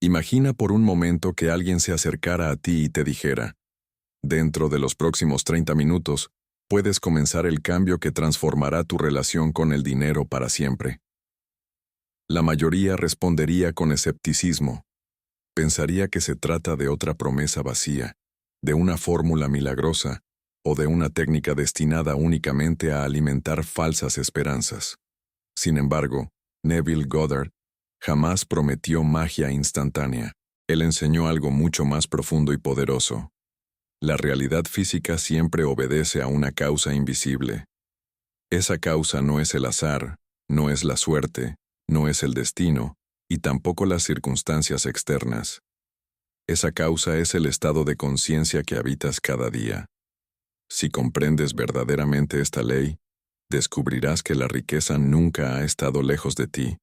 Imagina por un momento que alguien se acercara a ti y te dijera, dentro de los próximos 30 minutos, puedes comenzar el cambio que transformará tu relación con el dinero para siempre. La mayoría respondería con escepticismo. Pensaría que se trata de otra promesa vacía, de una fórmula milagrosa o de una técnica destinada únicamente a alimentar falsas esperanzas. Sin embargo, Neville Goddard jamás prometió magia instantánea. Él enseñó algo mucho más profundo y poderoso. La realidad física siempre obedece a una causa invisible. Esa causa no es el azar, no es la suerte, no es el destino, y tampoco las circunstancias externas. Esa causa es el estado de conciencia que habitas cada día. Si comprendes verdaderamente esta ley, descubrirás que la riqueza nunca ha estado lejos de ti.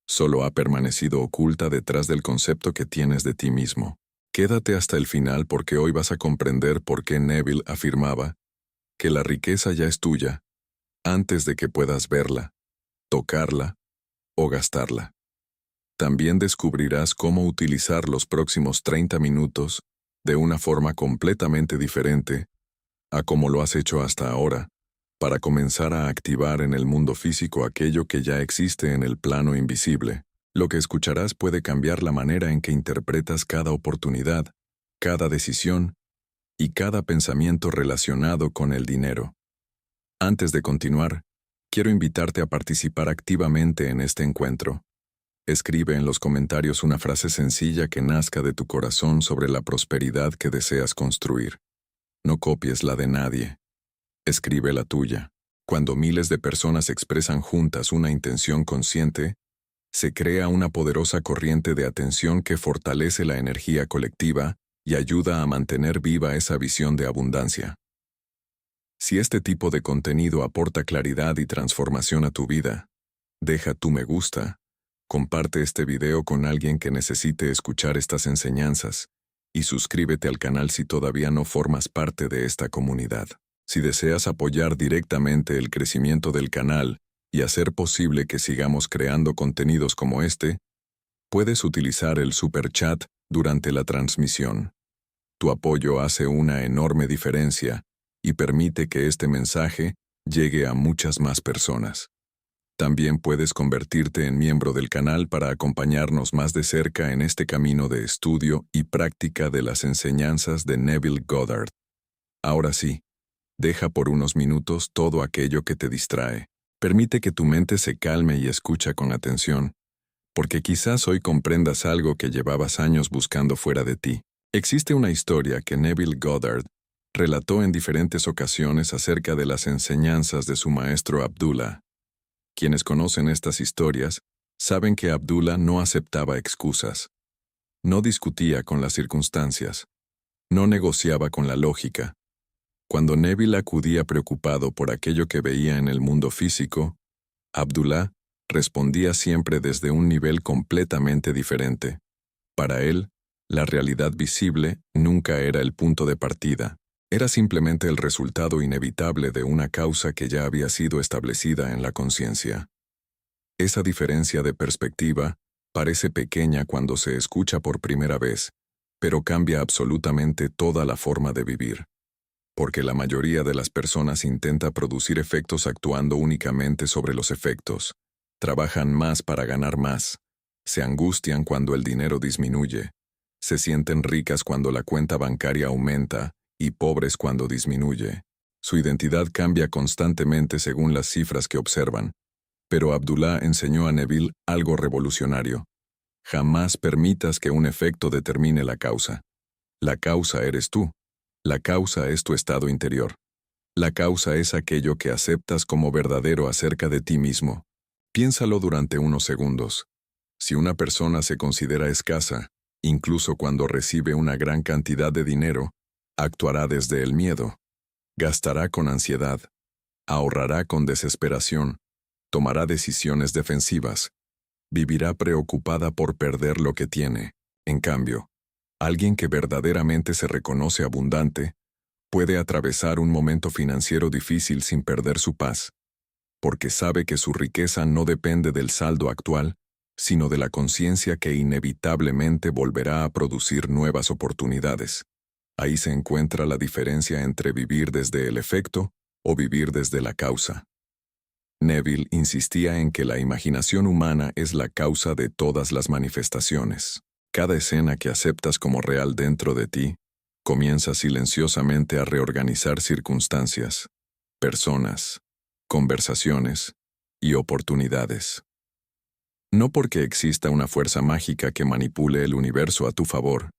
Solo ha permanecido oculta detrás del concepto que tienes de ti mismo. Quédate hasta el final porque hoy vas a comprender por qué Neville afirmaba que la riqueza ya es tuya antes de que puedas verla, tocarla o gastarla. También descubrirás cómo utilizar los próximos 30 minutos de una forma completamente diferente a como lo has hecho hasta ahora, para comenzar a activar en el mundo físico aquello que ya existe en el plano invisible. Lo que escucharás puede cambiar la manera en que interpretas cada oportunidad, cada decisión y cada pensamiento relacionado con el dinero. Antes de continuar, quiero invitarte a participar activamente en este encuentro. Escribe en los comentarios una frase sencilla que nazca de tu corazón sobre la prosperidad que deseas construir. No copies la de nadie. Escribe la tuya. Cuando miles de personas expresan juntas una intención consciente, se crea una poderosa corriente de atención que fortalece la energía colectiva y ayuda a mantener viva esa visión de abundancia. Si este tipo de contenido aporta claridad y transformación a tu vida, deja tu me gusta, comparte este video con alguien que necesite escuchar estas enseñanzas, y suscríbete al canal si todavía no formas parte de esta comunidad. Si deseas apoyar directamente el crecimiento del canal y hacer posible que sigamos creando contenidos como este, puedes utilizar el Super Chat durante la transmisión. Tu apoyo hace una enorme diferencia y permite que este mensaje llegue a muchas más personas. También puedes convertirte en miembro del canal para acompañarnos más de cerca en este camino de estudio y práctica de las enseñanzas de Neville Goddard. Ahora sí, deja por unos minutos todo aquello que te distrae. Permite que tu mente se calme y escucha con atención, porque quizás hoy comprendas algo que llevabas años buscando fuera de ti. Existe una historia que Neville Goddard relató en diferentes ocasiones acerca de las enseñanzas de su maestro Abdullah. Quienes conocen estas historias saben que Abdullah no aceptaba excusas. No discutía con las circunstancias. No negociaba con la lógica. Cuando Neville acudía preocupado por aquello que veía en el mundo físico, Abdullah respondía siempre desde un nivel completamente diferente. Para él, la realidad visible nunca era el punto de partida. Era simplemente el resultado inevitable de una causa que ya había sido establecida en la conciencia. Esa diferencia de perspectiva parece pequeña cuando se escucha por primera vez, pero cambia absolutamente toda la forma de vivir. Porque la mayoría de las personas intenta producir efectos actuando únicamente sobre los efectos. Trabajan más para ganar más. Se angustian cuando el dinero disminuye. Se sienten ricas cuando la cuenta bancaria aumenta y pobres cuando disminuye. Su identidad cambia constantemente según las cifras que observan. Pero Abdullah enseñó a Neville algo revolucionario. Jamás permitas que un efecto determine la causa. La causa eres tú. La causa es tu estado interior. La causa es aquello que aceptas como verdadero acerca de ti mismo. Piénsalo durante unos segundos. Si una persona se considera escasa, incluso cuando recibe una gran cantidad de dinero, actuará desde el miedo. Gastará con ansiedad. Ahorrará con desesperación. Tomará decisiones defensivas. Vivirá preocupada por perder lo que tiene. En cambio, alguien que verdaderamente se reconoce abundante puede atravesar un momento financiero difícil sin perder su paz, porque sabe que su riqueza no depende del saldo actual, sino de la conciencia que inevitablemente volverá a producir nuevas oportunidades. Ahí se encuentra la diferencia entre vivir desde el efecto o vivir desde la causa. Neville insistía en que la imaginación humana es la causa de todas las manifestaciones. Cada escena que aceptas como real dentro de ti comienza silenciosamente a reorganizar circunstancias, personas, conversaciones y oportunidades. No porque exista una fuerza mágica que manipule el universo a tu favor,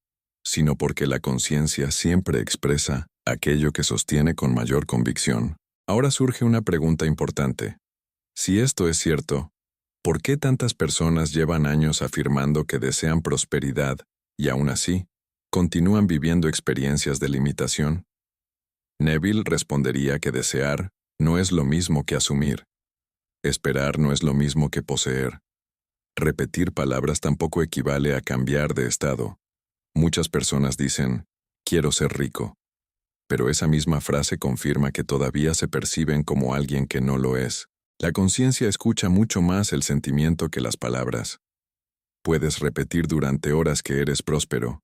sino porque la conciencia siempre expresa aquello que sostiene con mayor convicción. Ahora surge una pregunta importante. Si esto es cierto, ¿por qué tantas personas llevan años afirmando que desean prosperidad y aún así continúan viviendo experiencias de limitación? Neville respondería que desear no es lo mismo que asumir. Esperar no es lo mismo que poseer. Repetir palabras tampoco equivale a cambiar de estado. Muchas personas dicen, quiero ser rico, pero esa misma frase confirma que todavía se perciben como alguien que no lo es. La conciencia escucha mucho más el sentimiento que las palabras. Puedes repetir durante horas que eres próspero,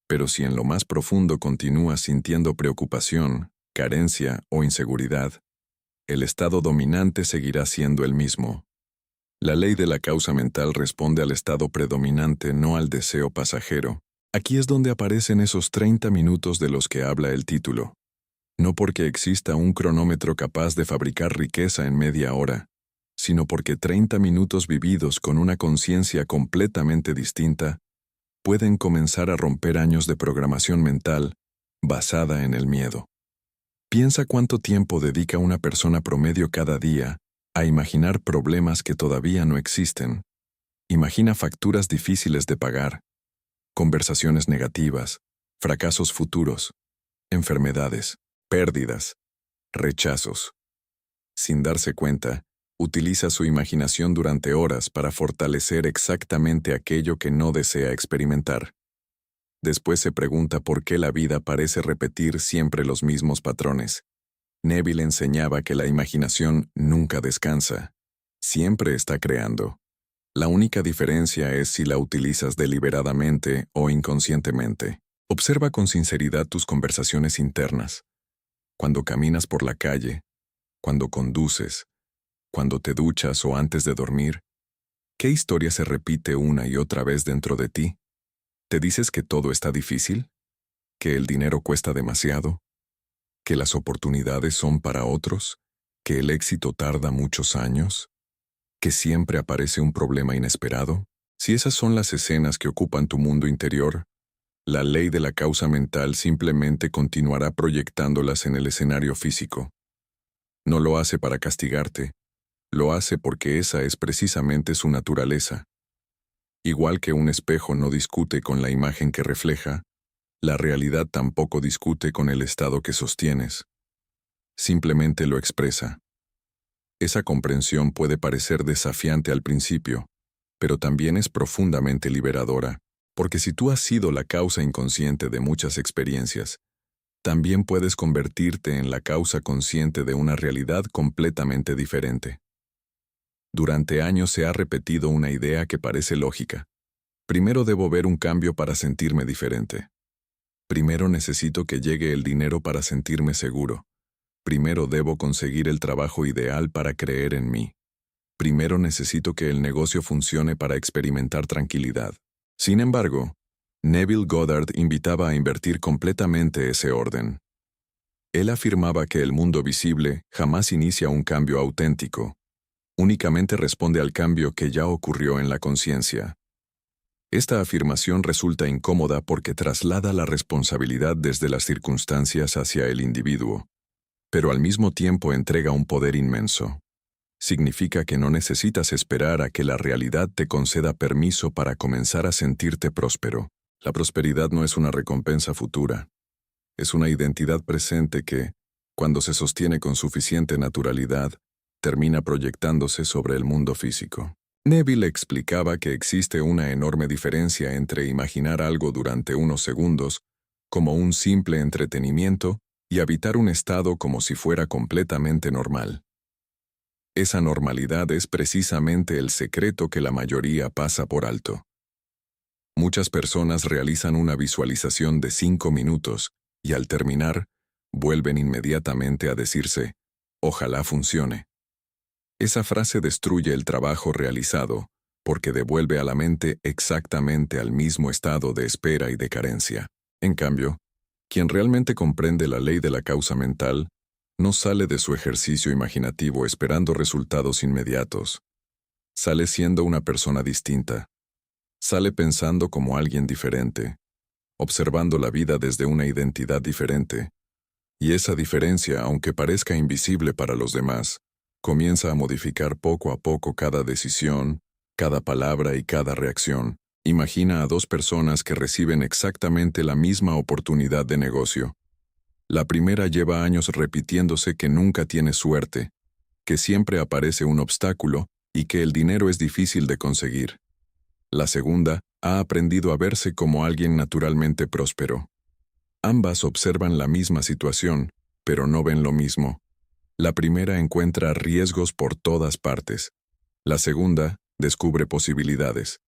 pero si en lo más profundo continúas sintiendo preocupación, carencia o inseguridad, el estado dominante seguirá siendo el mismo. La ley de la causa mental responde al estado predominante, no al deseo pasajero. Aquí es donde aparecen esos 30 minutos de los que habla el título. No porque exista un cronómetro capaz de fabricar riqueza en media hora, sino porque 30 minutos vividos con una conciencia completamente distinta pueden comenzar a romper años de programación mental basada en el miedo. Piensa cuánto tiempo dedica una persona promedio cada día a imaginar problemas que todavía no existen. Imagina facturas difíciles de pagar, conversaciones negativas, fracasos futuros, enfermedades, pérdidas, rechazos. Sin darse cuenta, utiliza su imaginación durante horas para fortalecer exactamente aquello que no desea experimentar. Después se pregunta por qué la vida parece repetir siempre los mismos patrones. Neville enseñaba que la imaginación nunca descansa, siempre está creando. La única diferencia es si la utilizas deliberadamente o inconscientemente. Observa con sinceridad tus conversaciones internas. Cuando caminas por la calle, cuando conduces, cuando te duchas o antes de dormir, ¿qué historia se repite una y otra vez dentro de ti? ¿Te dices que todo está difícil? ¿Que el dinero cuesta demasiado? ¿Que las oportunidades son para otros? ¿Que el éxito tarda muchos años? ¿Que siempre aparece un problema inesperado? Si esas son las escenas que ocupan tu mundo interior, la ley de la causa mental simplemente continuará proyectándolas en el escenario físico. No lo hace para castigarte, lo hace porque esa es precisamente su naturaleza. Igual que un espejo no discute con la imagen que refleja, la realidad tampoco discute con el estado que sostienes. Simplemente lo expresa. Esa comprensión puede parecer desafiante al principio, pero también es profundamente liberadora, porque si tú has sido la causa inconsciente de muchas experiencias, también puedes convertirte en la causa consciente de una realidad completamente diferente. Durante años se ha repetido una idea que parece lógica. Primero debo ver un cambio para sentirme diferente. Primero necesito que llegue el dinero para sentirme seguro. Primero debo conseguir el trabajo ideal para creer en mí. Primero necesito que el negocio funcione para experimentar tranquilidad. Sin embargo, Neville Goddard invitaba a invertir completamente ese orden. Él afirmaba que el mundo visible jamás inicia un cambio auténtico. Únicamente responde al cambio que ya ocurrió en la conciencia. Esta afirmación resulta incómoda porque traslada la responsabilidad desde las circunstancias hacia el individuo, pero al mismo tiempo entrega un poder inmenso. Significa que no necesitas esperar a que la realidad te conceda permiso para comenzar a sentirte próspero. La prosperidad no es una recompensa futura. Es una identidad presente que, cuando se sostiene con suficiente naturalidad, termina proyectándose sobre el mundo físico. Neville explicaba que existe una enorme diferencia entre imaginar algo durante unos segundos, como un simple entretenimiento, y habitar un estado como si fuera completamente normal. Esa normalidad es precisamente el secreto que la mayoría pasa por alto. Muchas personas realizan una visualización de 5 minutos y al terminar, vuelven inmediatamente a decirse, ojalá funcione. Esa frase destruye el trabajo realizado porque devuelve a la mente exactamente al mismo estado de espera y de carencia. En cambio, quien realmente comprende la ley de la causa mental no sale de su ejercicio imaginativo esperando resultados inmediatos. Sale siendo una persona distinta. Sale pensando como alguien diferente, observando la vida desde una identidad diferente. Y esa diferencia, aunque parezca invisible para los demás, comienza a modificar poco a poco cada decisión, cada palabra y cada reacción. Imagina a dos personas que reciben exactamente la misma oportunidad de negocio. La primera lleva años repitiéndose que nunca tiene suerte, que siempre aparece un obstáculo y que el dinero es difícil de conseguir. La segunda ha aprendido a verse como alguien naturalmente próspero. Ambas observan la misma situación, pero no ven lo mismo. La primera encuentra riesgos por todas partes. La segunda descubre posibilidades.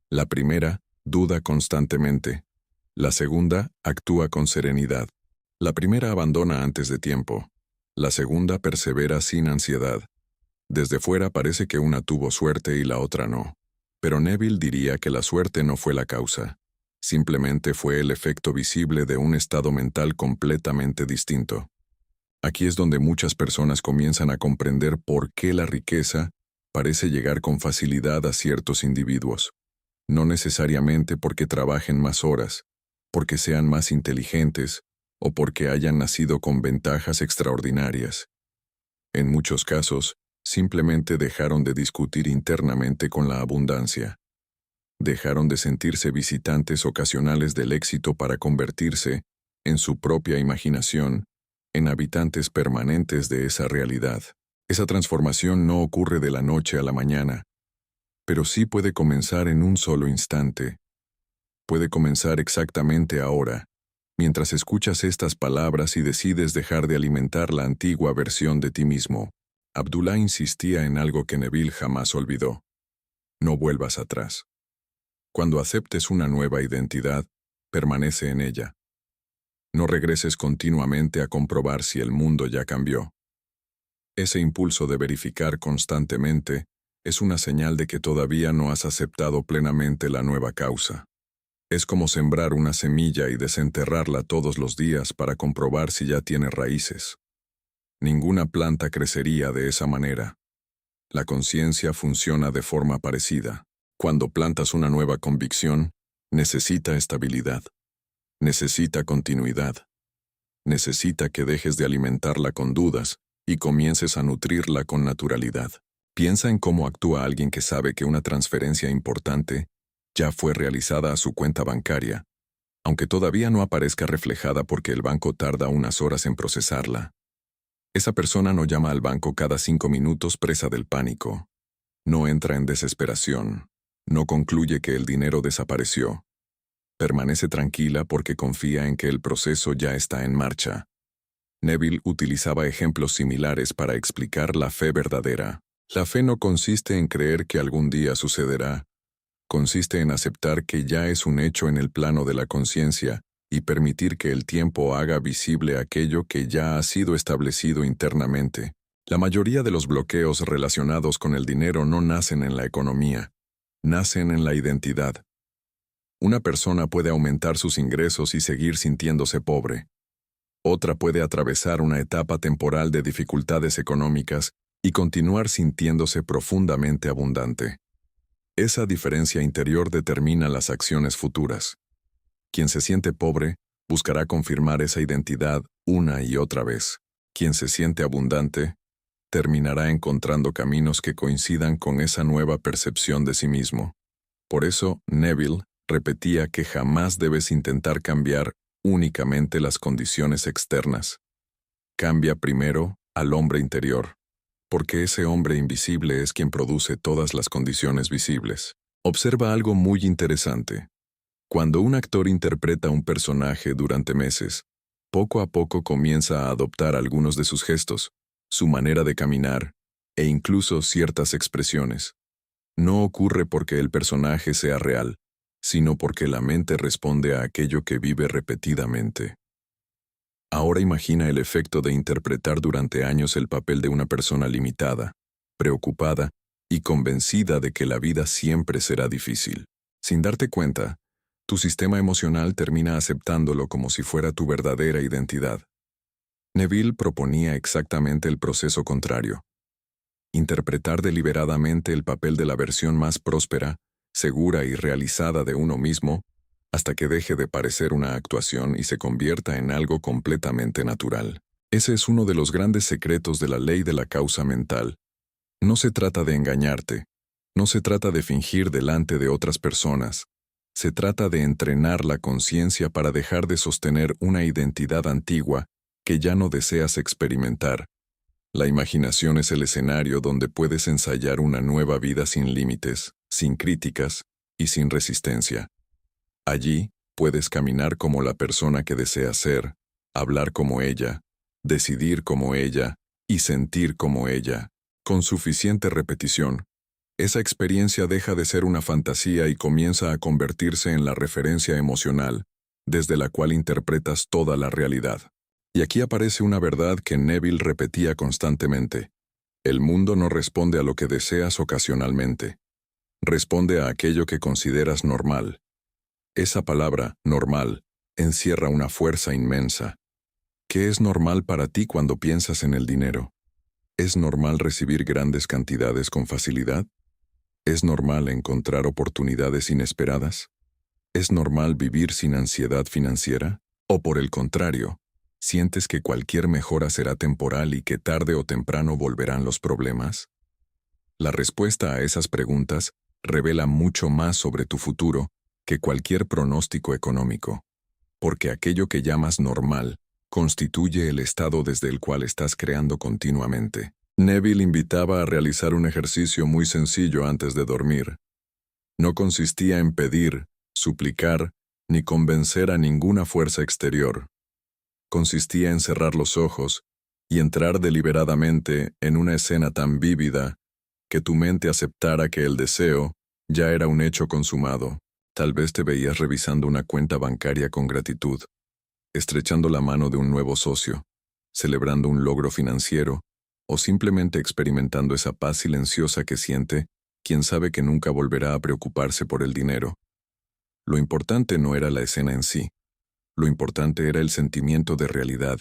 La primera duda constantemente. La segunda actúa con serenidad. La primera abandona antes de tiempo. La segunda persevera sin ansiedad. Desde fuera parece que una tuvo suerte y la otra no. Pero Neville diría que la suerte no fue la causa. Simplemente fue el efecto visible de un estado mental completamente distinto. Aquí es donde muchas personas comienzan a comprender por qué la riqueza parece llegar con facilidad a ciertos individuos. No necesariamente porque trabajen más horas, porque sean más inteligentes o porque hayan nacido con ventajas extraordinarias. En muchos casos, simplemente dejaron de discutir internamente con la abundancia. Dejaron de sentirse visitantes ocasionales del éxito para convertirse, en su propia imaginación, en habitantes permanentes de esa realidad. Esa transformación no ocurre de la noche a la mañana, pero sí puede comenzar en un solo instante. Puede comenzar exactamente ahora, mientras escuchas estas palabras y decides dejar de alimentar la antigua versión de ti mismo. Abdullah insistía en algo que Neville jamás olvidó. No vuelvas atrás. Cuando aceptes una nueva identidad, permanece en ella. No regreses continuamente a comprobar si el mundo ya cambió. Ese impulso de verificar constantemente es una señal de que todavía no has aceptado plenamente la nueva causa. Es como sembrar una semilla y desenterrarla todos los días para comprobar si ya tiene raíces. Ninguna planta crecería de esa manera. La conciencia funciona de forma parecida. Cuando plantas una nueva convicción, necesita estabilidad. Necesita continuidad. Necesita que dejes de alimentarla con dudas y comiences a nutrirla con naturalidad. Piensa en cómo actúa alguien que sabe que una transferencia importante ya fue realizada a su cuenta bancaria, aunque todavía no aparezca reflejada porque el banco tarda unas horas en procesarla. Esa persona no llama al banco cada 5 minutos presa del pánico. No entra en desesperación. No concluye que el dinero desapareció. Permanece tranquila porque confía en que el proceso ya está en marcha. Neville utilizaba ejemplos similares para explicar la fe verdadera. La fe no consiste en creer que algún día sucederá. Consiste en aceptar que ya es un hecho en el plano de la conciencia y permitir que el tiempo haga visible aquello que ya ha sido establecido internamente. La mayoría de los bloqueos relacionados con el dinero no nacen en la economía, nacen en la identidad. Una persona puede aumentar sus ingresos y seguir sintiéndose pobre. Otra puede atravesar una etapa temporal de dificultades económicas y continuar sintiéndose profundamente abundante. Esa diferencia interior determina las acciones futuras. Quien se siente pobre buscará confirmar esa identidad una y otra vez. Quien se siente abundante terminará encontrando caminos que coincidan con esa nueva percepción de sí mismo. Por eso, Neville repetía que jamás debes intentar cambiar únicamente las condiciones externas. Cambia primero al hombre interior, porque ese hombre invisible es quien produce todas las condiciones visibles. Observa algo muy interesante. Cuando un actor interpreta un personaje durante meses, poco a poco comienza a adoptar algunos de sus gestos, su manera de caminar, e incluso ciertas expresiones. No ocurre porque el personaje sea real, sino porque la mente responde a aquello que vive repetidamente. Ahora imagina el efecto de interpretar durante años el papel de una persona limitada, preocupada y convencida de que la vida siempre será difícil. Sin darte cuenta, tu sistema emocional termina aceptándolo como si fuera tu verdadera identidad. Neville proponía exactamente el proceso contrario. Interpretar deliberadamente el papel de la versión más próspera, segura y realizada de uno mismo, hasta que deje de parecer una actuación y se convierta en algo completamente natural. Ese es uno de los grandes secretos de la ley de la causa mental. No se trata de engañarte, no se trata de fingir delante de otras personas, se trata de entrenar la conciencia para dejar de sostener una identidad antigua que ya no deseas experimentar. La imaginación es el escenario donde puedes ensayar una nueva vida sin límites, sin críticas y sin resistencia. Allí, puedes caminar como la persona que deseas ser, hablar como ella, decidir como ella y sentir como ella. Con suficiente repetición, esa experiencia deja de ser una fantasía y comienza a convertirse en la referencia emocional, desde la cual interpretas toda la realidad. Y aquí aparece una verdad que Neville repetía constantemente. El mundo no responde a lo que deseas ocasionalmente. Responde a aquello que consideras normal. Esa palabra, normal, encierra una fuerza inmensa. ¿Qué es normal para ti cuando piensas en el dinero? ¿Es normal recibir grandes cantidades con facilidad? ¿Es normal encontrar oportunidades inesperadas? ¿Es normal vivir sin ansiedad financiera? ¿O por el contrario, sientes que cualquier mejora será temporal y que tarde o temprano volverán los problemas? La respuesta a esas preguntas revela mucho más sobre tu futuro que cualquier pronóstico económico, porque aquello que llamas normal constituye el estado desde el cual estás creando continuamente. Neville invitaba a realizar un ejercicio muy sencillo antes de dormir. No consistía en pedir, suplicar, ni convencer a ninguna fuerza exterior. Consistía en cerrar los ojos y entrar deliberadamente en una escena tan vívida que tu mente aceptara que el deseo ya era un hecho consumado. Tal vez te veías revisando una cuenta bancaria con gratitud, estrechando la mano de un nuevo socio, celebrando un logro financiero, o simplemente experimentando esa paz silenciosa que siente quien sabe que nunca volverá a preocuparse por el dinero. Lo importante no era la escena en sí, lo importante era el sentimiento de realidad,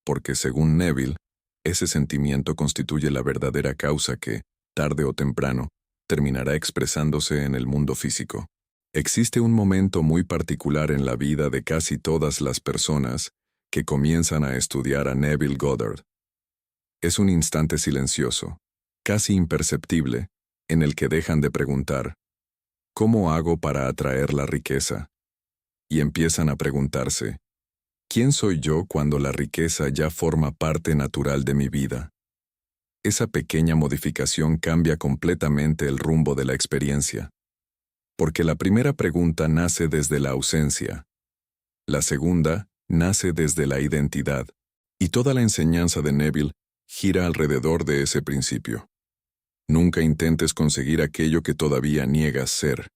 porque según Neville, ese sentimiento constituye la verdadera causa que, tarde o temprano, terminará expresándose en el mundo físico. Existe un momento muy particular en la vida de casi todas las personas que comienzan a estudiar a Neville Goddard. Es un instante silencioso, casi imperceptible, en el que dejan de preguntar, ¿cómo hago para atraer la riqueza? Y empiezan a preguntarse, ¿quién soy yo cuando la riqueza ya forma parte natural de mi vida? Esa pequeña modificación cambia completamente el rumbo de la experiencia. Porque la primera pregunta nace desde la ausencia. La segunda nace desde la identidad. Y toda la enseñanza de Neville gira alrededor de ese principio. Nunca intentes conseguir aquello que todavía niegas ser.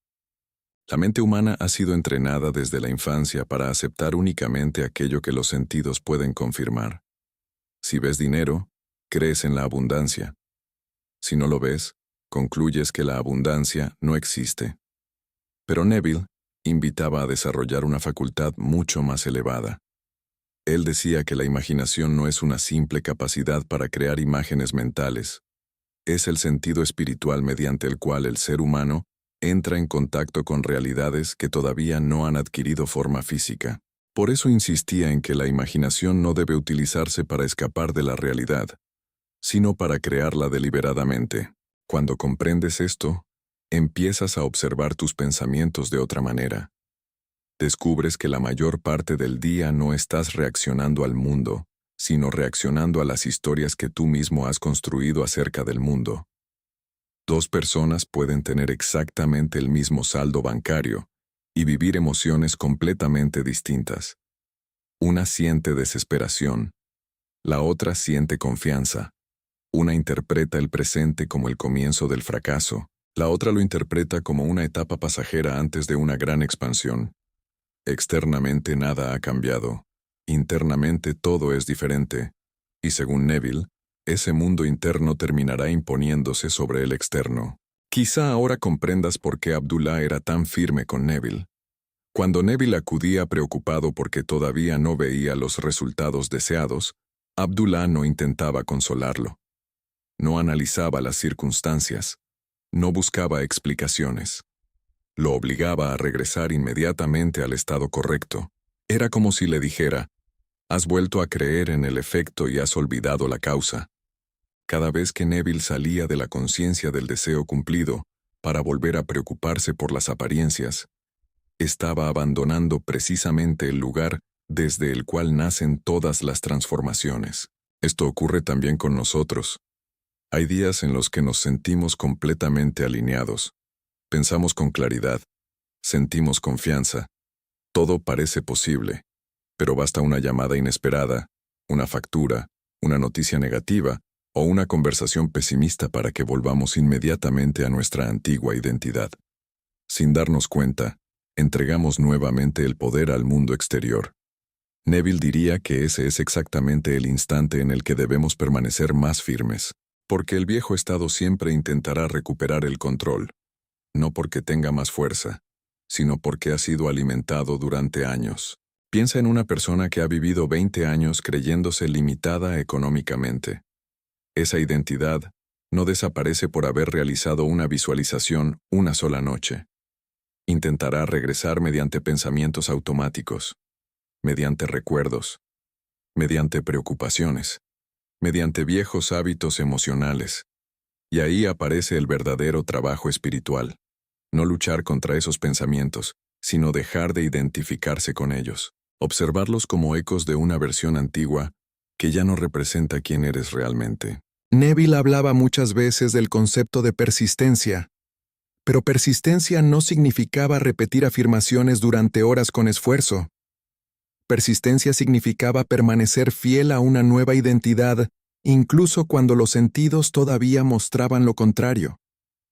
La mente humana ha sido entrenada desde la infancia para aceptar únicamente aquello que los sentidos pueden confirmar. Si ves dinero, crees en la abundancia. Si no lo ves, concluyes que la abundancia no existe. Pero Neville invitaba a desarrollar una facultad mucho más elevada. Él decía que la imaginación no es una simple capacidad para crear imágenes mentales. Es el sentido espiritual mediante el cual el ser humano entra en contacto con realidades que todavía no han adquirido forma física. Por eso insistía en que la imaginación no debe utilizarse para escapar de la realidad, sino para crearla deliberadamente. Cuando comprendes esto, empiezas a observar tus pensamientos de otra manera. Descubres que la mayor parte del día no estás reaccionando al mundo, sino reaccionando a las historias que tú mismo has construido acerca del mundo. Dos personas pueden tener exactamente el mismo saldo bancario y vivir emociones completamente distintas. Una siente desesperación, la otra siente confianza. Una interpreta el presente como el comienzo del fracaso, la otra lo interpreta como una etapa pasajera antes de una gran expansión. Externamente nada ha cambiado, internamente todo es diferente, y según Neville, ese mundo interno terminará imponiéndose sobre el externo. Quizá ahora comprendas por qué Abdullah era tan firme con Neville. Cuando Neville acudía preocupado porque todavía no veía los resultados deseados, Abdullah no intentaba consolarlo. No analizaba las circunstancias. No buscaba explicaciones. Lo obligaba a regresar inmediatamente al estado correcto. Era como si le dijera, has vuelto a creer en el efecto y has olvidado la causa. Cada vez que Neville salía de la conciencia del deseo cumplido para volver a preocuparse por las apariencias, estaba abandonando precisamente el lugar desde el cual nacen todas las transformaciones. Esto ocurre también con nosotros. Hay días en los que nos sentimos completamente alineados, pensamos con claridad, sentimos confianza, todo parece posible, pero basta una llamada inesperada, una factura, una noticia negativa o una conversación pesimista para que volvamos inmediatamente a nuestra antigua identidad. Sin darnos cuenta, entregamos nuevamente el poder al mundo exterior. Neville diría que ese es exactamente el instante en el que debemos permanecer más firmes, porque el viejo estado siempre intentará recuperar el control, no porque tenga más fuerza, sino porque ha sido alimentado durante años. Piensa en una persona que ha vivido 20 años creyéndose limitada económicamente. Esa identidad no desaparece por haber realizado una visualización una sola noche. Intentará regresar mediante pensamientos automáticos, mediante recuerdos, mediante preocupaciones, mediante viejos hábitos emocionales. Y ahí aparece el verdadero trabajo espiritual. No luchar contra esos pensamientos, sino dejar de identificarse con ellos. Observarlos como ecos de una versión antigua que ya no representa quién eres realmente. Neville hablaba muchas veces del concepto de persistencia, pero persistencia no significaba repetir afirmaciones durante horas con esfuerzo. Persistencia significaba permanecer fiel a una nueva identidad, incluso cuando los sentidos todavía mostraban lo contrario.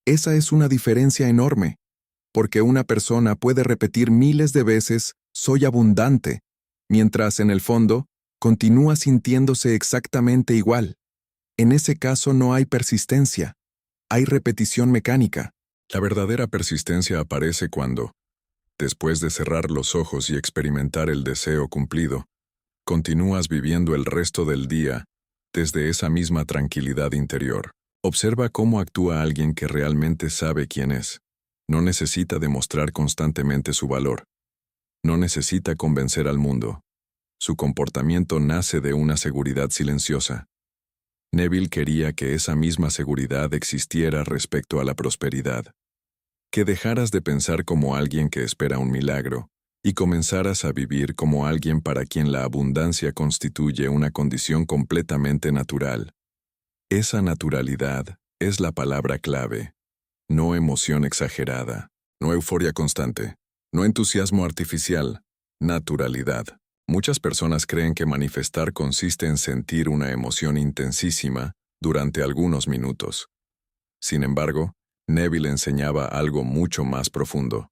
Esa es una diferencia enorme, porque una persona puede repetir miles de veces «soy abundante», mientras en el fondo continúa sintiéndose exactamente igual. En ese caso no hay persistencia, hay repetición mecánica. La verdadera persistencia aparece cuando, después de cerrar los ojos y experimentar el deseo cumplido, continúas viviendo el resto del día desde esa misma tranquilidad interior. Observa cómo actúa alguien que realmente sabe quién es. No necesita demostrar constantemente su valor. No necesita convencer al mundo. Su comportamiento nace de una seguridad silenciosa. Neville quería que esa misma seguridad existiera respecto a la prosperidad. Que dejaras de pensar como alguien que espera un milagro y comenzaras a vivir como alguien para quien la abundancia constituye una condición completamente natural. Esa naturalidad es la palabra clave. No emoción exagerada, no euforia constante, no entusiasmo artificial, naturalidad. Muchas personas creen que manifestar consiste en sentir una emoción intensísima durante algunos minutos. Sin embargo, Neville enseñaba algo mucho más profundo.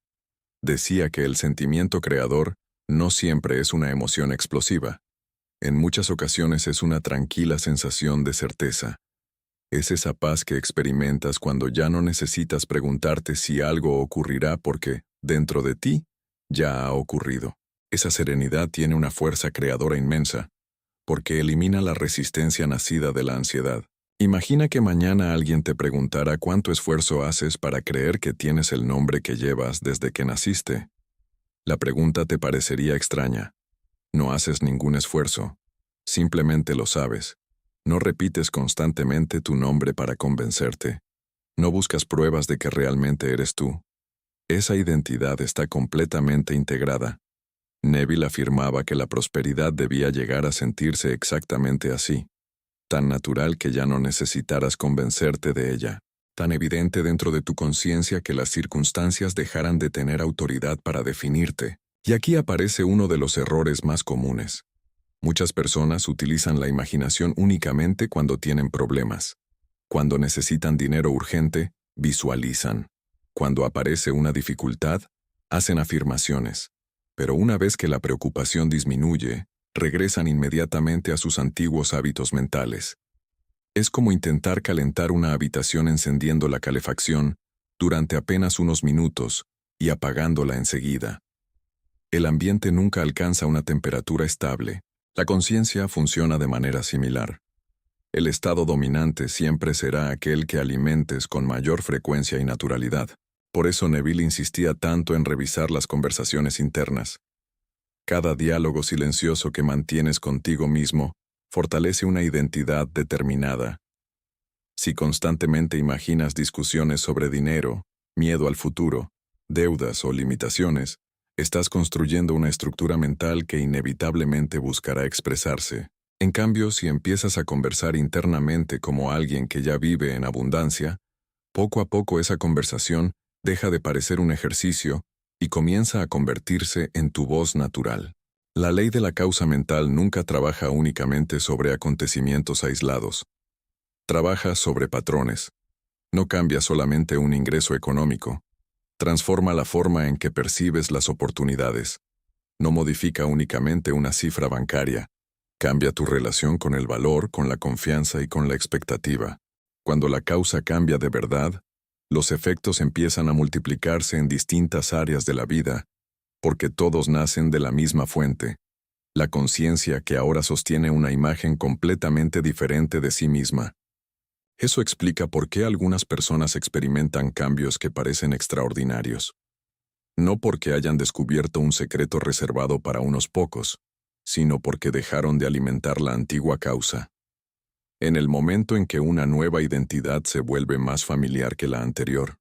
Decía que el sentimiento creador no siempre es una emoción explosiva. En muchas ocasiones es una tranquila sensación de certeza. Es esa paz que experimentas cuando ya no necesitas preguntarte si algo ocurrirá porque, dentro de ti, ya ha ocurrido. Esa serenidad tiene una fuerza creadora inmensa, porque elimina la resistencia nacida de la ansiedad. Imagina que mañana alguien te preguntara cuánto esfuerzo haces para creer que tienes el nombre que llevas desde que naciste. La pregunta te parecería extraña. No haces ningún esfuerzo. Simplemente lo sabes. No repites constantemente tu nombre para convencerte. No buscas pruebas de que realmente eres tú. Esa identidad está completamente integrada. Neville afirmaba que la prosperidad debía llegar a sentirse exactamente así. Tan natural que ya no necesitaras convencerte de ella. Tan evidente dentro de tu conciencia que las circunstancias dejaran de tener autoridad para definirte. Y aquí aparece uno de los errores más comunes. Muchas personas utilizan la imaginación únicamente cuando tienen problemas. Cuando necesitan dinero urgente, visualizan. Cuando aparece una dificultad, hacen afirmaciones. Pero una vez que la preocupación disminuye, regresan inmediatamente a sus antiguos hábitos mentales. Es como intentar calentar una habitación encendiendo la calefacción durante apenas unos minutos y apagándola enseguida. El ambiente nunca alcanza una temperatura estable. La conciencia funciona de manera similar. El estado dominante siempre será aquel que alimentes con mayor frecuencia y naturalidad. Por eso Neville insistía tanto en revisar las conversaciones internas. Cada diálogo silencioso que mantienes contigo mismo fortalece una identidad determinada. Si constantemente imaginas discusiones sobre dinero, miedo al futuro, deudas o limitaciones, estás construyendo una estructura mental que inevitablemente buscará expresarse. En cambio, si empiezas a conversar internamente como alguien que ya vive en abundancia, poco a poco esa conversación deja de parecer un ejercicio y comienza a convertirse en tu voz natural. La ley de la causa mental nunca trabaja únicamente sobre acontecimientos aislados. Trabaja sobre patrones. No cambia solamente un ingreso económico. Transforma la forma en que percibes las oportunidades. No modifica únicamente una cifra bancaria. Cambia tu relación con el valor, con la confianza y con la expectativa. Cuando la causa cambia de verdad, los efectos empiezan a multiplicarse en distintas áreas de la vida, porque todos nacen de la misma fuente, la conciencia que ahora sostiene una imagen completamente diferente de sí misma. Eso explica por qué algunas personas experimentan cambios que parecen extraordinarios. No porque hayan descubierto un secreto reservado para unos pocos, sino porque dejaron de alimentar la antigua causa. En el momento en que una nueva identidad se vuelve más familiar que la anterior,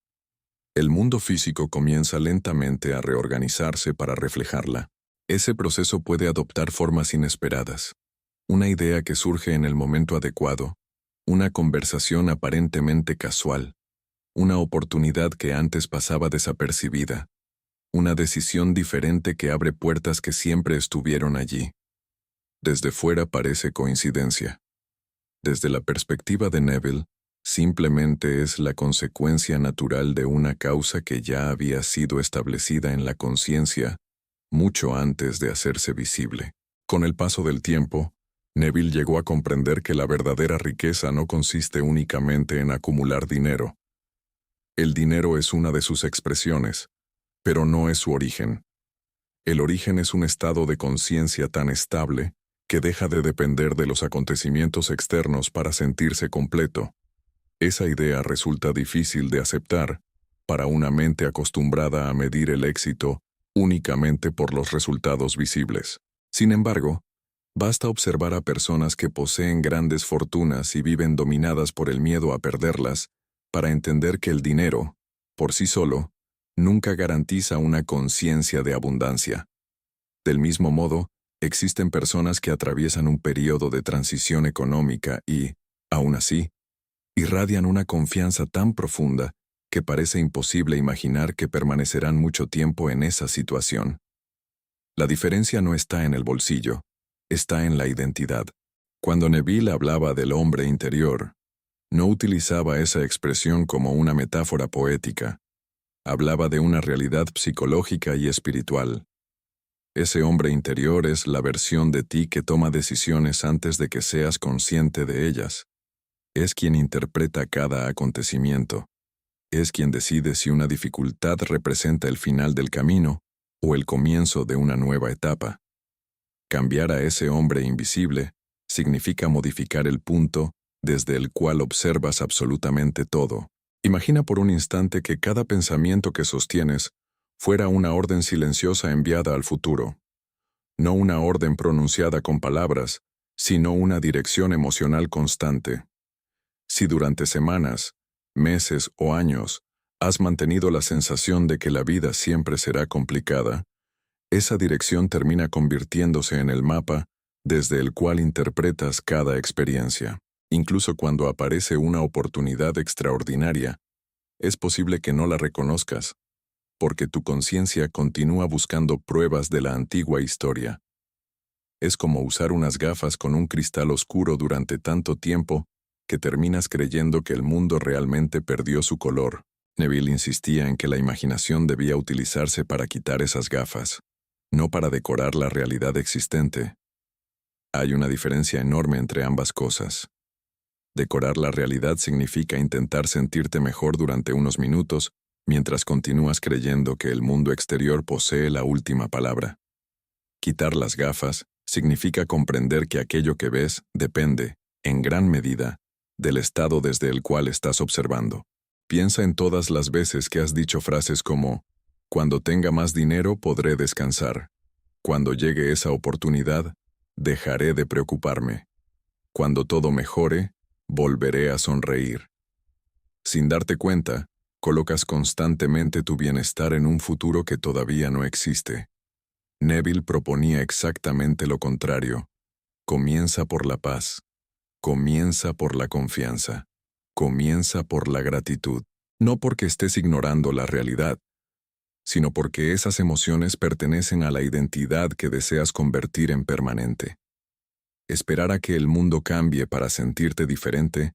el mundo físico comienza lentamente a reorganizarse para reflejarla. Ese proceso puede adoptar formas inesperadas. Una idea que surge en el momento adecuado, una conversación aparentemente casual, una oportunidad que antes pasaba desapercibida, una decisión diferente que abre puertas que siempre estuvieron allí. Desde fuera parece coincidencia. Desde la perspectiva de Neville, simplemente es la consecuencia natural de una causa que ya había sido establecida en la conciencia mucho antes de hacerse visible. Con el paso del tiempo, Neville llegó a comprender que la verdadera riqueza no consiste únicamente en acumular dinero. El dinero es una de sus expresiones, pero no es su origen. El origen es un estado de conciencia tan estable que deja de depender de los acontecimientos externos para sentirse completo. Esa idea resulta difícil de aceptar para una mente acostumbrada a medir el éxito únicamente por los resultados visibles. Sin embargo, basta observar a personas que poseen grandes fortunas y viven dominadas por el miedo a perderlas para entender que el dinero, por sí solo, nunca garantiza una conciencia de abundancia. Del mismo modo, existen personas que atraviesan un periodo de transición económica y, aún así, irradian una confianza tan profunda que parece imposible imaginar que permanecerán mucho tiempo en esa situación. La diferencia no está en el bolsillo, está en la identidad. Cuando Neville hablaba del hombre interior, no utilizaba esa expresión como una metáfora poética. Hablaba de una realidad psicológica y espiritual. Ese hombre interior es la versión de ti que toma decisiones antes de que seas consciente de ellas. Es quien interpreta cada acontecimiento. Es quien decide si una dificultad representa el final del camino o el comienzo de una nueva etapa. Cambiar a ese hombre invisible significa modificar el punto desde el cual observas absolutamente todo. Imagina por un instante que cada pensamiento que sostienes fuera una orden silenciosa enviada al futuro. No una orden pronunciada con palabras, sino una dirección emocional constante. Si durante semanas, meses o años has mantenido la sensación de que la vida siempre será complicada, esa dirección termina convirtiéndose en el mapa desde el cual interpretas cada experiencia. Incluso cuando aparece una oportunidad extraordinaria, es posible que no la reconozcas, porque tu conciencia continúa buscando pruebas de la antigua historia. Es como usar unas gafas con un cristal oscuro durante tanto tiempo que terminas creyendo que el mundo realmente perdió su color. Neville insistía en que la imaginación debía utilizarse para quitar esas gafas, no para decorar la realidad existente. Hay una diferencia enorme entre ambas cosas. Decorar la realidad significa intentar sentirte mejor durante unos minutos mientras continúas creyendo que el mundo exterior posee la última palabra. Quitar las gafas significa comprender que aquello que ves depende, en gran medida, del estado desde el cual estás observando. Piensa en todas las veces que has dicho frases como, cuando tenga más dinero podré descansar. Cuando llegue esa oportunidad, dejaré de preocuparme. Cuando todo mejore, volveré a sonreír. Sin darte cuenta, colocas constantemente tu bienestar en un futuro que todavía no existe. Neville proponía exactamente lo contrario. Comienza por la paz. Comienza por la confianza. Comienza por la gratitud. No porque estés ignorando la realidad, sino porque esas emociones pertenecen a la identidad que deseas convertir en permanente. Esperar a que el mundo cambie para sentirte diferente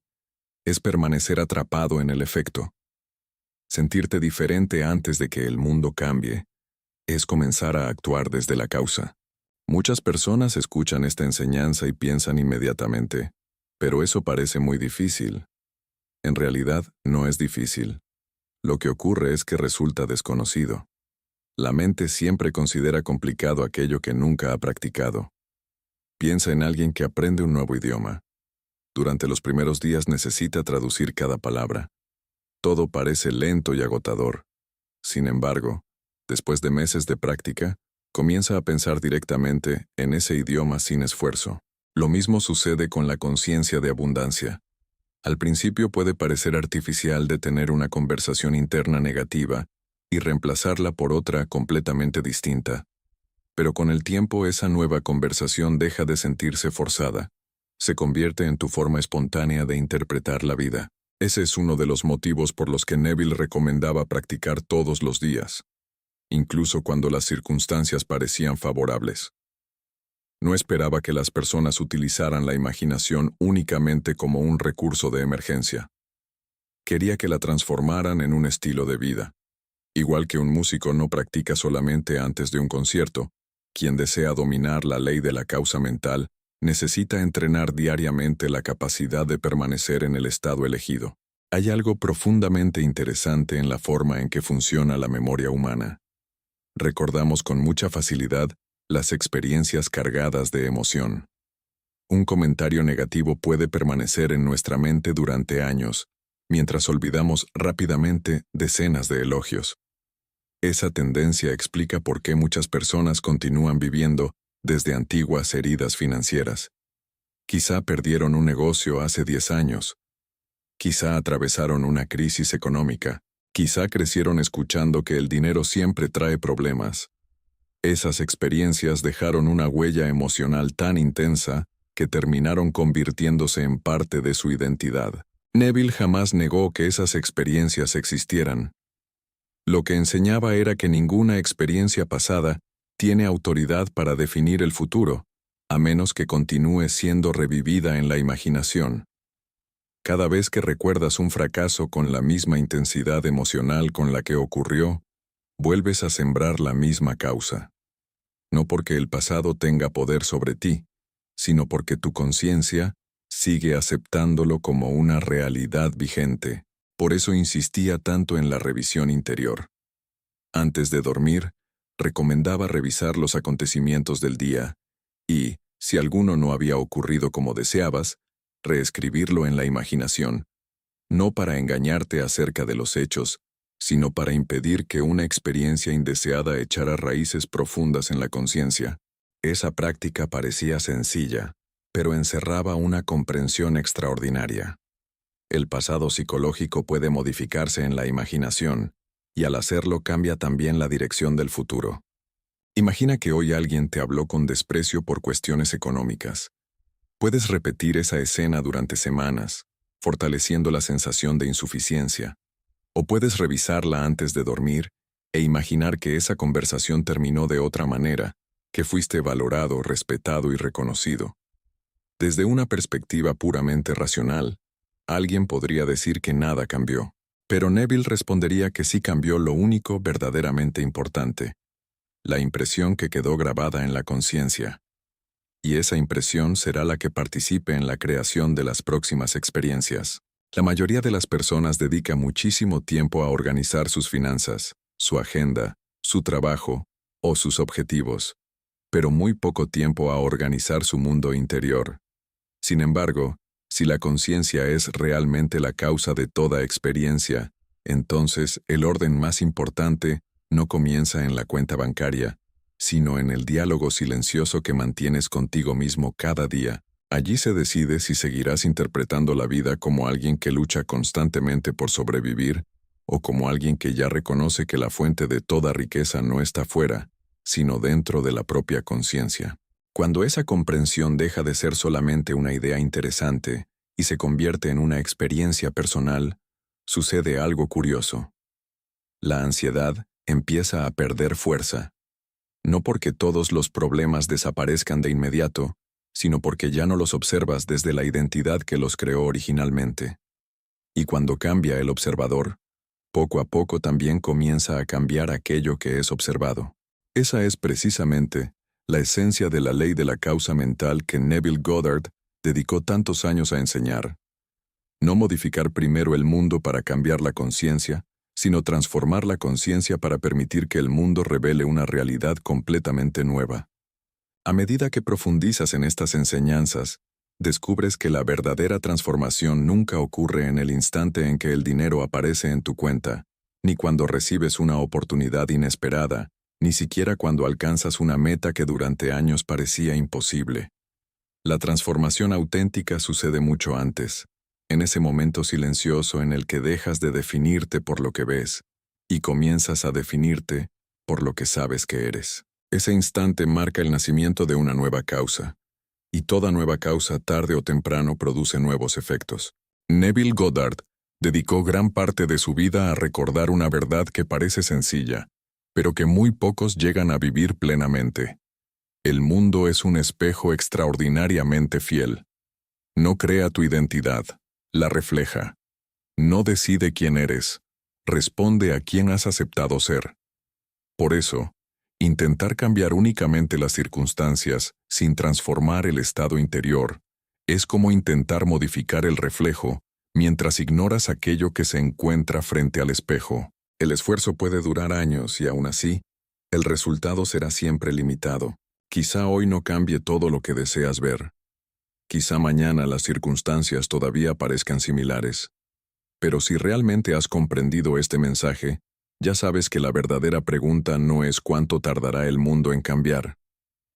es permanecer atrapado en el efecto. Sentirte diferente antes de que el mundo cambie es comenzar a actuar desde la causa. Muchas personas escuchan esta enseñanza y piensan inmediatamente, pero eso parece muy difícil. En realidad, no es difícil. Lo que ocurre es que resulta desconocido. La mente siempre considera complicado aquello que nunca ha practicado. Piensa en alguien que aprende un nuevo idioma. Durante los primeros días necesita traducir cada palabra. Todo parece lento y agotador. Sin embargo, después de meses de práctica, comienza a pensar directamente en ese idioma sin esfuerzo. Lo mismo sucede con la conciencia de abundancia. Al principio puede parecer artificial de tener una conversación interna negativa y reemplazarla por otra completamente distinta. Pero con el tiempo esa nueva conversación deja de sentirse forzada. Se convierte en tu forma espontánea de interpretar la vida. Ese es uno de los motivos por los que Neville recomendaba practicar todos los días, incluso cuando las circunstancias parecían favorables. No esperaba que las personas utilizaran la imaginación únicamente como un recurso de emergencia. Quería que la transformaran en un estilo de vida. Igual que un músico no practica solamente antes de un concierto, quien desea dominar la ley de la causa mental necesita entrenar diariamente la capacidad de permanecer en el estado elegido. Hay algo profundamente interesante en la forma en que funciona la memoria humana. Recordamos con mucha facilidad las experiencias cargadas de emoción. Un comentario negativo puede permanecer en nuestra mente durante años, mientras olvidamos rápidamente decenas de elogios. Esa tendencia explica por qué muchas personas continúan viviendo desde antiguas heridas financieras. Quizá perdieron un negocio hace 10 años. Quizá atravesaron una crisis económica. Quizá crecieron escuchando que el dinero siempre trae problemas. Esas experiencias dejaron una huella emocional tan intensa que terminaron convirtiéndose en parte de su identidad. Neville jamás negó que esas experiencias existieran. Lo que enseñaba era que ninguna experiencia pasada tiene autoridad para definir el futuro, a menos que continúe siendo revivida en la imaginación. Cada vez que recuerdas un fracaso con la misma intensidad emocional con la que ocurrió, vuelves a sembrar la misma causa. No porque el pasado tenga poder sobre ti, sino porque tu conciencia sigue aceptándolo como una realidad vigente. Por eso insistía tanto en la revisión interior. Antes de dormir, recomendaba revisar los acontecimientos del día y, si alguno no había ocurrido como deseabas, reescribirlo en la imaginación, no para engañarte acerca de los hechos, sino para impedir que una experiencia indeseada echara raíces profundas en la conciencia. Esa práctica parecía sencilla, pero encerraba una comprensión extraordinaria. El pasado psicológico puede modificarse en la imaginación, y al hacerlo cambia también la dirección del futuro. Imagina que hoy alguien te habló con desprecio por cuestiones económicas. Puedes repetir esa escena durante semanas, fortaleciendo la sensación de insuficiencia. O puedes revisarla antes de dormir e imaginar que esa conversación terminó de otra manera, que fuiste valorado, respetado y reconocido. Desde una perspectiva puramente racional, alguien podría decir que nada cambió, pero Neville respondería que sí cambió lo único verdaderamente importante, la impresión que quedó grabada en la conciencia. Y esa impresión será la que participe en la creación de las próximas experiencias. La mayoría de las personas dedica muchísimo tiempo a organizar sus finanzas, su agenda, su trabajo o sus objetivos, pero muy poco tiempo a organizar su mundo interior. Sin embargo, si la conciencia es realmente la causa de toda experiencia, entonces el orden más importante no comienza en la cuenta bancaria, sino en el diálogo silencioso que mantienes contigo mismo cada día. Allí se decide si seguirás interpretando la vida como alguien que lucha constantemente por sobrevivir, o como alguien que ya reconoce que la fuente de toda riqueza no está fuera, sino dentro de la propia conciencia. Cuando esa comprensión deja de ser solamente una idea interesante y se convierte en una experiencia personal, sucede algo curioso. La ansiedad empieza a perder fuerza. No porque todos los problemas desaparezcan de inmediato, sino porque ya no los observas desde la identidad que los creó originalmente. Y cuando cambia el observador, poco a poco también comienza a cambiar aquello que es observado. Esa es precisamente la esencia de la ley de la causa mental que Neville Goddard dedicó tantos años a enseñar. No modificar primero el mundo para cambiar la conciencia, sino transformar la conciencia para permitir que el mundo revele una realidad completamente nueva. A medida que profundizas en estas enseñanzas, descubres que la verdadera transformación nunca ocurre en el instante en que el dinero aparece en tu cuenta, ni cuando recibes una oportunidad inesperada, ni siquiera cuando alcanzas una meta que durante años parecía imposible. La transformación auténtica sucede mucho antes, en ese momento silencioso en el que dejas de definirte por lo que ves y comienzas a definirte por lo que sabes que eres. Ese instante marca el nacimiento de una nueva causa, y toda nueva causa tarde o temprano produce nuevos efectos. Neville Goddard dedicó gran parte de su vida a recordar una verdad que parece sencilla, pero que muy pocos llegan a vivir plenamente. El mundo es un espejo extraordinariamente fiel. No crea tu identidad, la refleja. No decide quién eres, responde a quién has aceptado ser. Por eso, intentar cambiar únicamente las circunstancias sin transformar el estado interior es como intentar modificar el reflejo mientras ignoras aquello que se encuentra frente al espejo. El esfuerzo puede durar años y aún así, el resultado será siempre limitado. Quizá hoy no cambie todo lo que deseas ver. Quizá mañana las circunstancias todavía parezcan similares. Pero si realmente has comprendido este mensaje, ya sabes que la verdadera pregunta no es cuánto tardará el mundo en cambiar.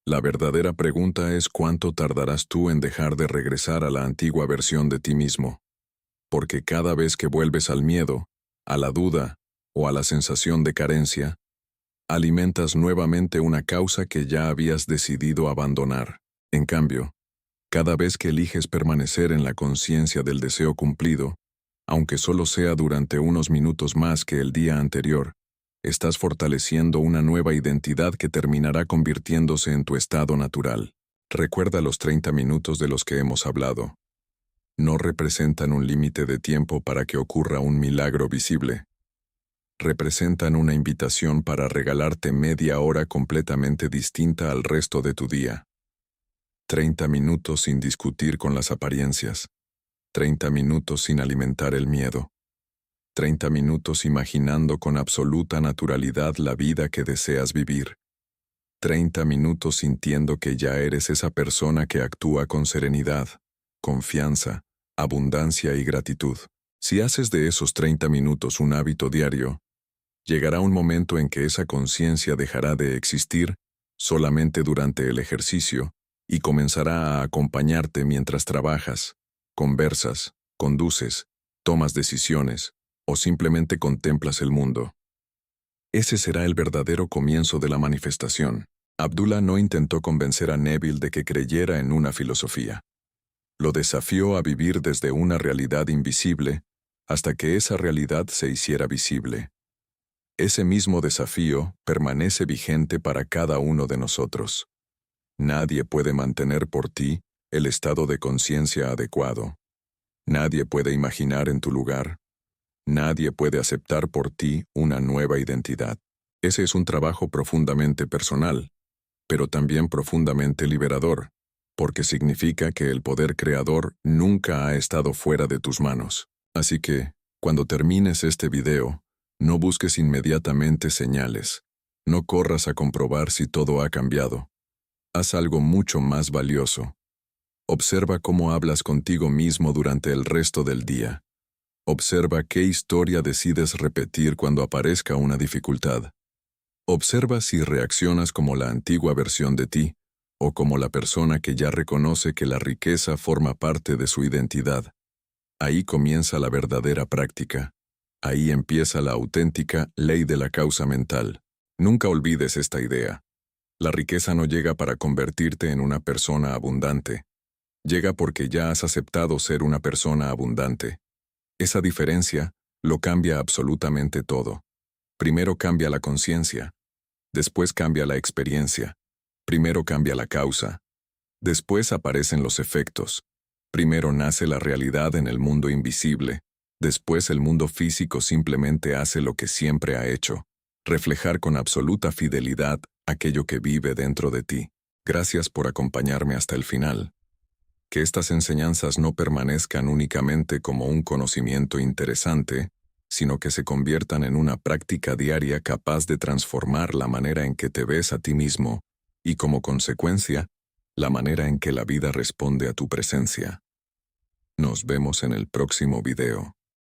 La verdadera pregunta es cuánto tardarás tú en dejar de regresar a la antigua versión de ti mismo. Porque cada vez que vuelves al miedo, a la duda o a la sensación de carencia, alimentas nuevamente una causa que ya habías decidido abandonar. En cambio, cada vez que eliges permanecer en la conciencia del deseo cumplido, aunque solo sea durante unos minutos más que el día anterior, estás fortaleciendo una nueva identidad que terminará convirtiéndose en tu estado natural. Recuerda los 30 minutos de los que hemos hablado. No representan un límite de tiempo para que ocurra un milagro visible. Representan una invitación para regalarte media hora completamente distinta al resto de tu día. 30 minutos sin discutir con las apariencias. 30 minutos sin alimentar el miedo. 30 minutos imaginando con absoluta naturalidad la vida que deseas vivir. 30 minutos sintiendo que ya eres esa persona que actúa con serenidad, confianza, abundancia y gratitud. Si haces de esos 30 minutos un hábito diario, llegará un momento en que esa conciencia dejará de existir solamente durante el ejercicio y comenzará a acompañarte mientras trabajas, conversas, conduces, tomas decisiones o simplemente contemplas el mundo. Ese será el verdadero comienzo de la manifestación. Abdullah no intentó convencer a Neville de que creyera en una filosofía. Lo desafió a vivir desde una realidad invisible hasta que esa realidad se hiciera visible. Ese mismo desafío permanece vigente para cada uno de nosotros. Nadie puede mantener por ti el estado de conciencia adecuado. Nadie puede imaginar en tu lugar. Nadie puede aceptar por ti una nueva identidad. Ese es un trabajo profundamente personal, pero también profundamente liberador, porque significa que el poder creador nunca ha estado fuera de tus manos. Así que, cuando termines este video, no busques inmediatamente señales. No corras a comprobar si todo ha cambiado. Haz algo mucho más valioso. Observa cómo hablas contigo mismo durante el resto del día. Observa qué historia decides repetir cuando aparezca una dificultad. Observa si reaccionas como la antigua versión de ti, o como la persona que ya reconoce que la riqueza forma parte de su identidad. Ahí comienza la verdadera práctica. Ahí empieza la auténtica ley de la causa mental. Nunca olvides esta idea. La riqueza no llega para convertirte en una persona abundante. Llega porque ya has aceptado ser una persona abundante. Esa diferencia lo cambia absolutamente todo. Primero cambia la conciencia. Después cambia la experiencia. Primero cambia la causa. Después aparecen los efectos. Primero nace la realidad en el mundo invisible. Después el mundo físico simplemente hace lo que siempre ha hecho. Reflejar con absoluta fidelidad aquello que vive dentro de ti. Gracias por acompañarme hasta el final. Que estas enseñanzas no permanezcan únicamente como un conocimiento interesante, sino que se conviertan en una práctica diaria capaz de transformar la manera en que te ves a ti mismo y, como consecuencia, la manera en que la vida responde a tu presencia. Nos vemos en el próximo video.